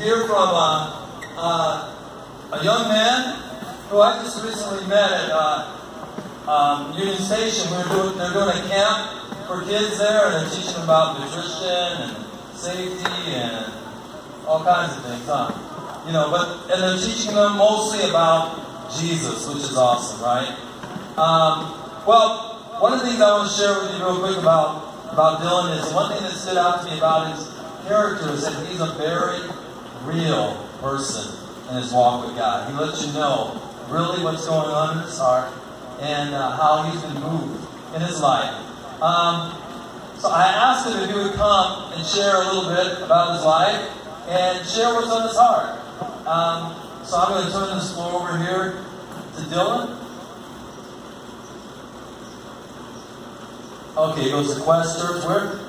hear from a young man who I just recently met at Union Station. They're doing a camp for kids there, and they're teaching them about nutrition and safety and all kinds of things, and they're teaching them mostly about Jesus, which is awesome, right? Well, one of the things I want to share with you real quick about Dylan is one thing that stood out to me about his character is that he's a very real person in his walk with God. He lets you know really what's going on in his heart and how he's been moved in his life. So I asked him if he would come and share a little bit about his life and share what's on his heart. So I'm going to turn this floor over here to Dylan. Okay, he goes to Quest Church. Where?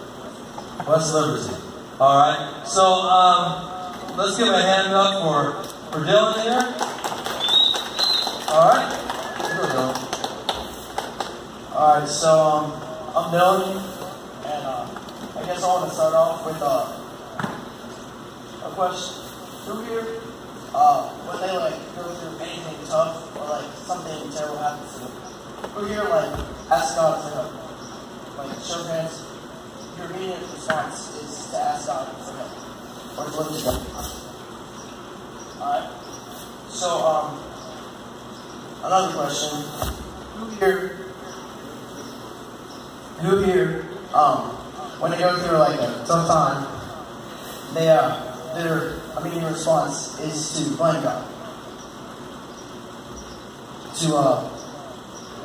West Liberty. Alright, so let's give a hand up for Dylan here. Alright, here we go. Alright, so I'm Dylan, and I guess I want to start off with a question. Through here, when they go through anything tough or something terrible happens to them, through here ask God for help. Show hands. Your immediate response is to ask God for help, or to look to God. Alright. So another question. Who here, when they go through a tough time, their immediate response is to blame God. To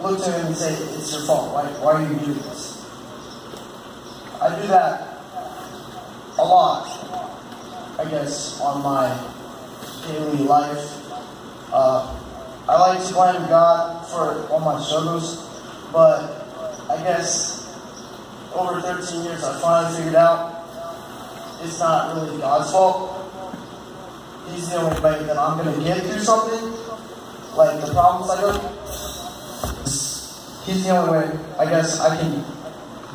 look to him and say, it's your fault. Why are you doing this? I do that a lot, I guess, on my daily life. I like to blame God for all my struggles, but I guess over 13 years I finally figured out it's not really God's fault. He's the only way that I'm going to get through something, like the problems I go through. He's the only way, I guess, I can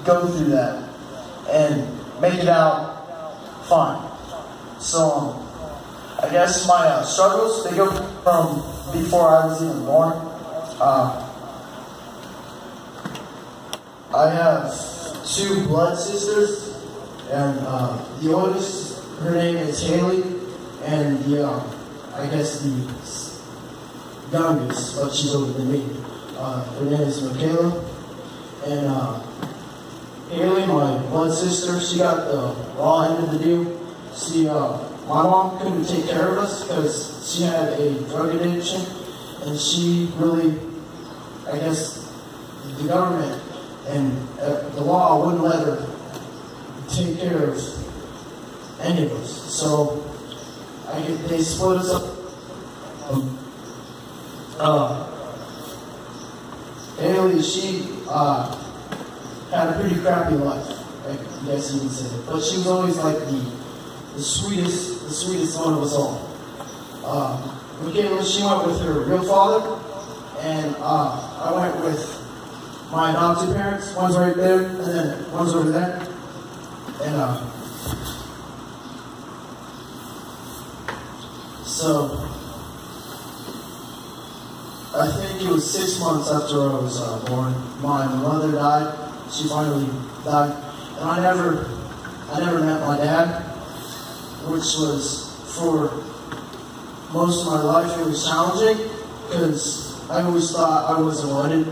go through that and make it out fine. So, I guess my struggles, they go from before I was even born. I have 2 blood sisters, and the oldest, her name is Haley, and I guess the youngest, but she's older than me, her name is Michaela, and Haley, my blood sister, she got the raw end of the deal. See, my mom couldn't take care of us because she had a drug addiction, and she really, I guess, the government and the law wouldn't let her take care of any of us. So they split us up. Haley, she had a pretty crappy life, I guess you would say. But she was always the sweetest one of us all. Michaela, she went with her real father, and I went with my adopted parents. One's right there, and then one's over there. And so I think it was 6 months after I was born, my mother died. She finally died, and I never met my dad, which was, for most of my life, it was challenging, because I always thought I wasn't wanted,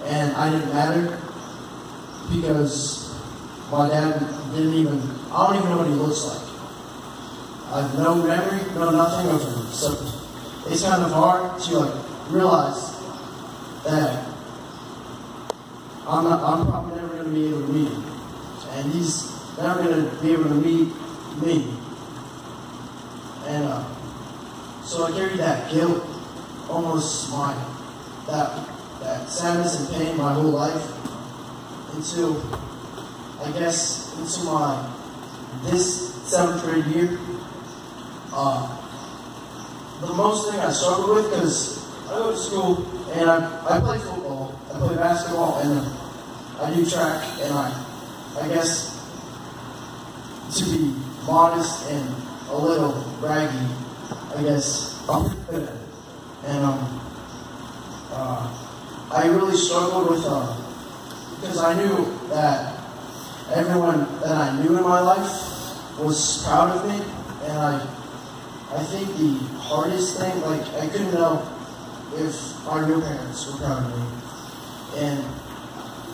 and I didn't matter, because my dad I don't even know what he looks like. I have no memory, no nothing of him, so it's kind of hard to realize that I'm probably never going to be able to meet him, and he's never going to be able to meet me. And so I carried that guilt, almost that sadness and pain my whole life until, I guess, into this 7th grade year. The most thing I struggle with, because I go to school and I play football, I play basketball, and I do track, and I guess, to be modest and a little braggy, I guess. And I really struggled with because I knew that everyone that I knew in my life was proud of me, and I think the hardest thing, like, I couldn't know if my real parents were proud of me, and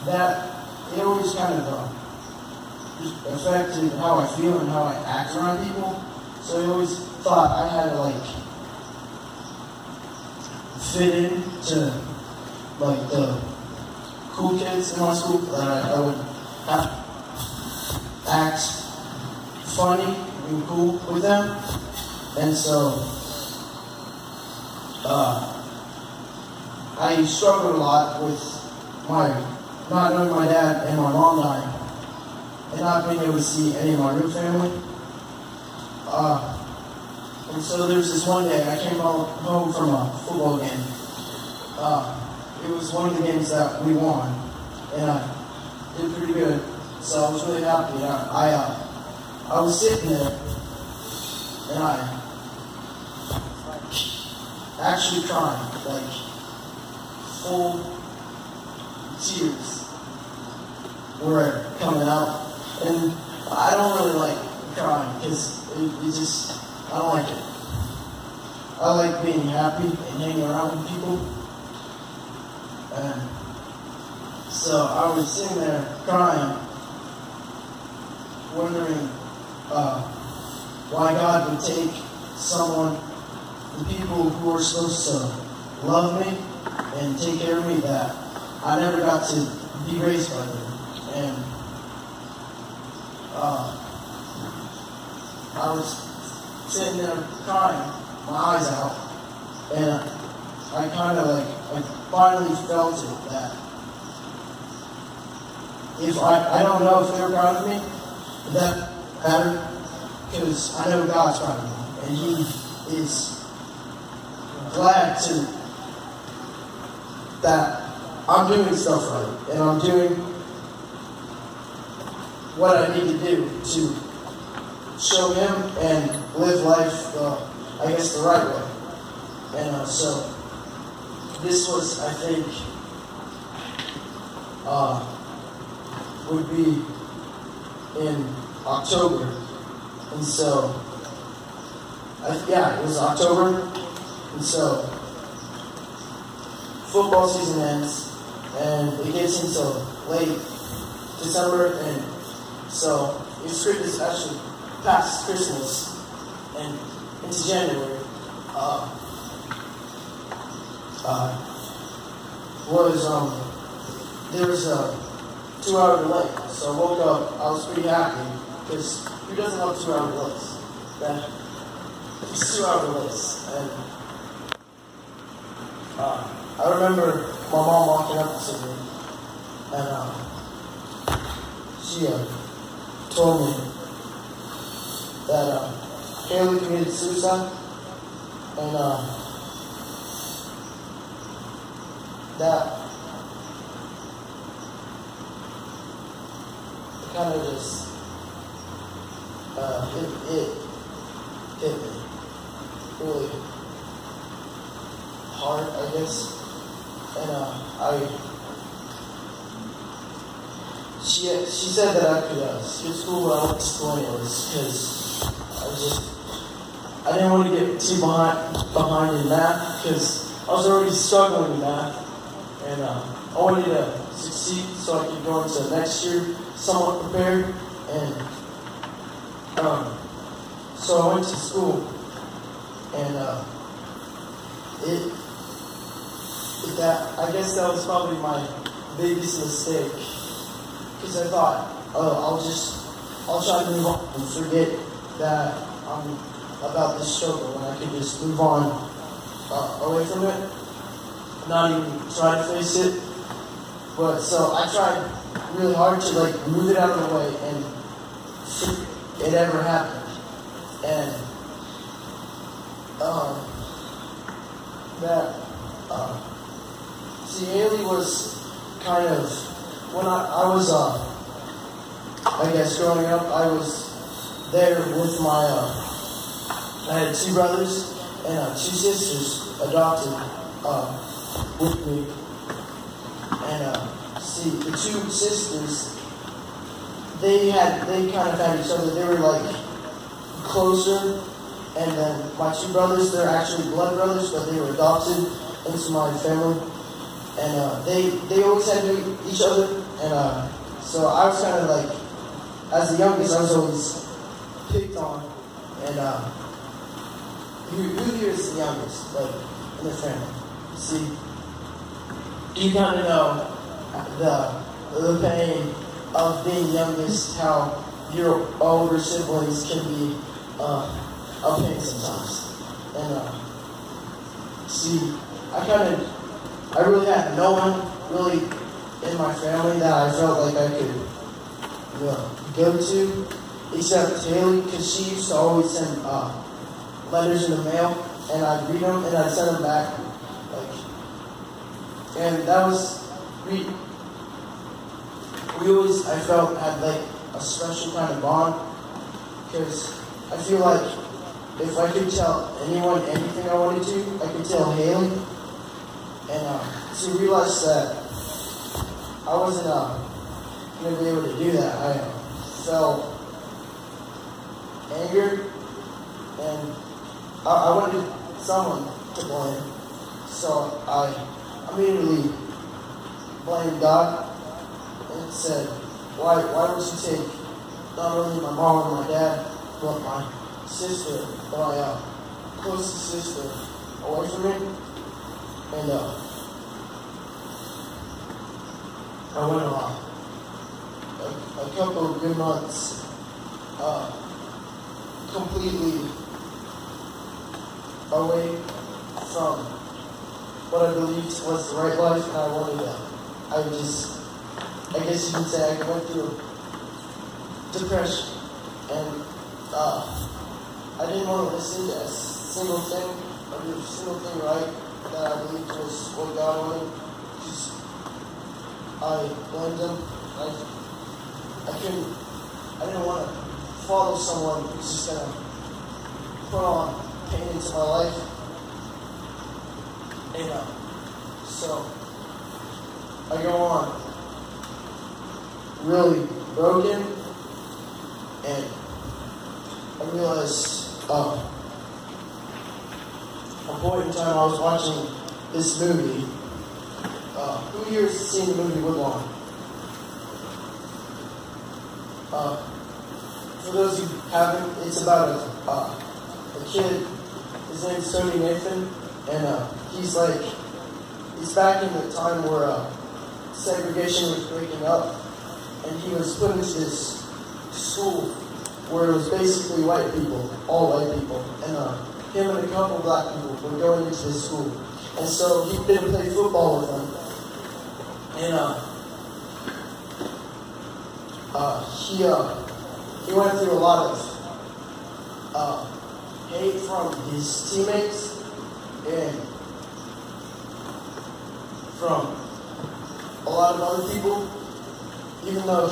that it always kind of affected how I feel and how I act around people. So I always thought I had to like fit in to like the cool kids in my school, that I would have to act funny and cool with them. And so I struggled a lot with not knowing my dad and my mom dying, and not being able to see any of my real family. And so there was this one day I came home from a football game. It was one of the games that we won, and I did pretty good. So I was really happy. I was sitting there, and I actually crying, like full tears were coming out. And I don't really like crying because it just, I don't like it. I like being happy and hanging around with people. And so I was sitting there crying, wondering why God would take someone, the people who are supposed to love me and take care of me, that I never got to be raised by them. And I was sitting there crying, my eyes out, and I kind of like, I finally felt it, that if I don't know if they're proud of me, but that mattered, because I know God's proud of me, and He is glad that I'm doing stuff right, and I'm doing what I need to do to show Him and live life, I guess, the right way. And so this was, I think, would be in October. And so, yeah, it was October. And so football season ends, and it gets into late December, and so it's actually past Christmas and into January. There was a 2-hour delay, so I woke up. I was pretty happy, because who doesn't love 2-hour delays? It's 2-hour delays, and I remember my mom walking up to me, and she told me that Haley committed suicide, and that it kind of just it hit me really hard, I guess. And she said that I could skip school, but I went to school anyways, because I didn't want to get too behind in math, because I was already struggling in math, and I wanted to succeed so I could go into next year somewhat prepared. And so I went to school, and I guess that was probably my biggest mistake, because I thought, I'll try to move on and forget that I'm about this struggle, and I could just move on away from it, not even try to face it. But so I tried really hard to like move it out of the way, and it ever happened. And see, Haley was kind of, when I was I guess growing up, I was there with my I had 2 brothers and 2 sisters adopted with me. And see, the 2 sisters, they kind of had each other. They were like closer. And then my 2 brothers, they're actually blood brothers, but they were adopted into my family. And they always had each other. And so I was kind of like, as the youngest, I was always picked on. And who here is the youngest, like, in the family? See, you kind of know the pain of being youngest, how your older siblings can be a pain sometimes. And see, I really had no one really in my family that I felt like I could go to, except Haley, because she used to always send letters in the mail, and I'd read them and I'd send them back. And that was, we always, I felt, had like a special kind of bond, because I feel like if I could tell anyone anything I wanted to, I could tell Haley. And to realize that I wasn't going to be able to do that, I felt anger, and I wanted someone to blame. So I immediately blamed God and said, why would you take not only my mom and my dad, but my sister, my closest sister, away from me? And I went a couple of good months completely away from what I believed was the right life, and I wanted I guess you could say I went through depression, and I didn't want to listen to a single thing, or do a single thing right that I believed was what God wanted, because I blamed Him. I didn't want to follow someone who's just going to put on pain into my life. And so I go on really broken, and I realized at a point in time I was watching this movie. Who here has seen the movie Woodlawn? For those who haven't, it's about a kid. His name's Tony Nathan, and he's back in the time where segregation was breaking up, and he was put into this school where it was basically white people, all white people, and him and a couple black people were going into this school, and so he'd been to play football with them, and he went through a lot of hate from his teammates and from a lot of other people, even though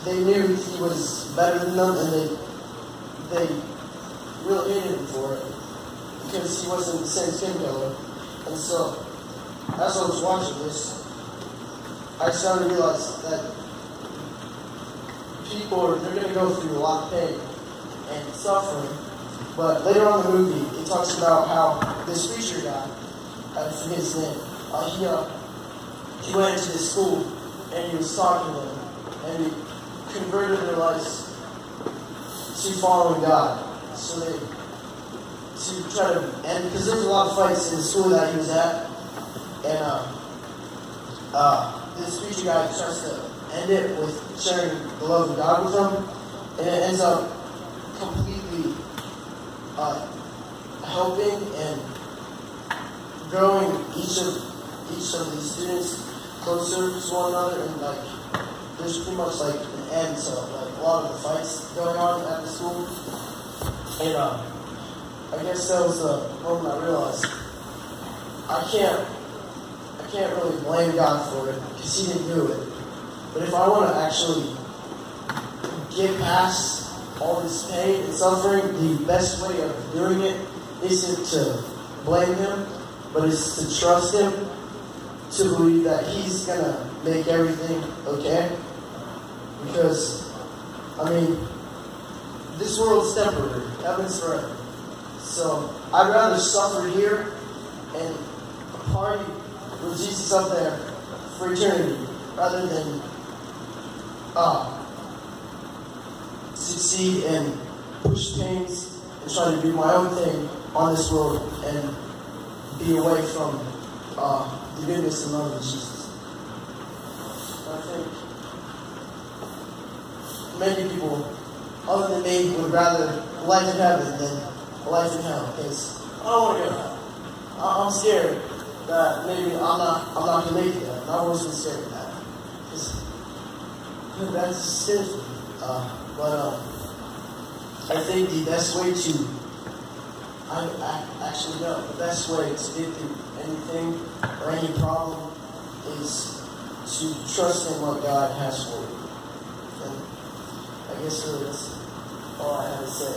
they knew he was better than them, and they really hated him for it because he wasn't the same skin color. And so, as I was watching this, I started to realize that people they're going to go through a lot of pain and suffering. But later on in the movie, it talks about how this preacher guy, I forget his name, he went into this school and he was talking to them, and he converted their lives to following God. So to try to end, because there was a lot of fights in the school that he was at, and this preacher guy tries to end it with sharing the love of God with them, and it ends up completely helping and growing each of these students closer to one another, and there's pretty much an end to a lot of the fights going on at the school. And I guess that was the moment I realized I can't really blame God for it because He didn't do it. But if I want to actually get past all this pain and suffering, the best way of doing it isn't to blame him, but it's to trust him, to believe that he's going to make everything okay. Because, I mean, this world's temporary, heaven's forever. So I'd rather suffer here and party with Jesus up there for eternity rather than succeed and push pains and try to do my own thing on this road and be away from the goodness and love of Jesus. I think many people, other than me, would rather life in heaven than a life in hell. Because I don't want to go to hell. I'm scared that maybe I'm not going to make it there. I've always been scared of that. Because that's sinful. But I think the best way to, I actually know, the best way to get through anything or any problem is to trust in what God has for you. And I guess really that's all I have to say.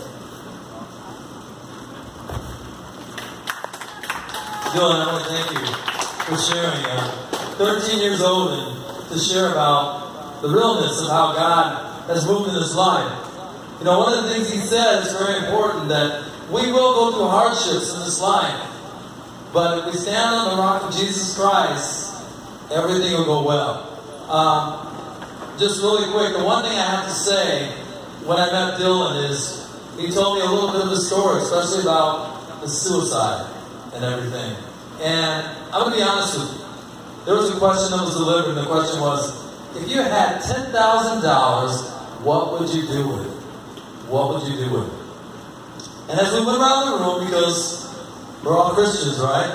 Dylan, I want to thank you for sharing. 13 years old and to share about the realness of how God has moved in his life. You know, one of the things he said is very important, that we will go through hardships in this life, but if we stand on the rock of Jesus Christ, everything will go well. Just really quick, the one thing I have to say when I met Dylan is he told me a little bit of the story, especially about the suicide and everything. And I'm going to be honest with you. There was a question that was delivered, and the question was, if you had $10,000, what would you do with it? What would you do with it? And as we went around the room, because we're all Christians, right?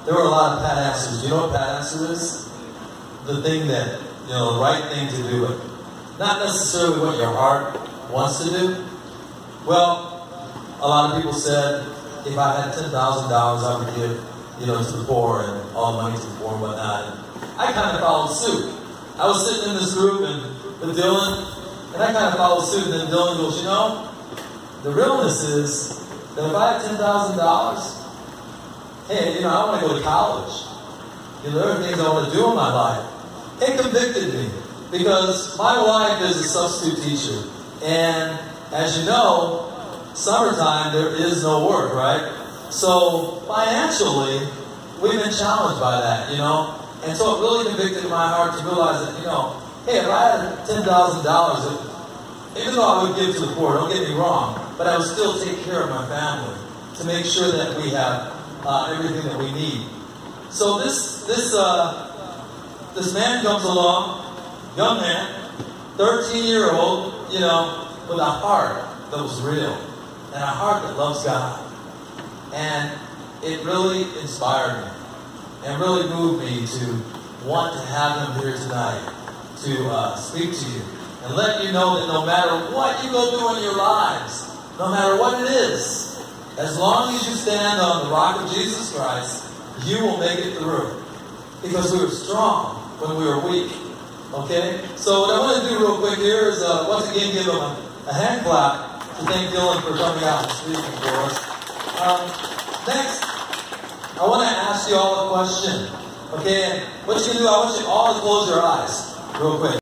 There were a lot of pat answers. You know what pat answer is? The thing that, you know, the right thing to do with. Not necessarily what your heart wants to do. Well, a lot of people said, if I had $10,000, I would give, you know, to the poor and all the money to the poor and whatnot. And I kind of followed suit. I was sitting in this group and with Dylan, and I kind of followed suit. And then Dylan goes, you know, the realness is that if I had $10,000, hey, you know, I want to go to college. You know, there are things I want to do in my life. It convicted me because my wife is a substitute teacher, and as you know, summertime, there is no work, right? So, financially, we've been challenged by that, you know? And so it really convicted my heart to realize that, you know, hey, if I had $10,000, even though I would give to the poor, don't get me wrong, but I would still take care of my family to make sure that we have everything that we need. So this man comes along, young man, 13-year-old, you know, with a heart that was real. And a heart that loves God. And it really inspired me and really moved me to want to have him here tonight to speak to you and let you know that no matter what you go through in your lives, no matter what it is, as long as you stand on the rock of Jesus Christ, you will make it through. Because we were strong when we were weak. Okay? So what I want to do real quick here is once again give him a hand clap to thank Dylan for coming out and speaking for us. Next, I want to ask you all a question. Okay, and what you can do, I want you all to close your eyes real quick.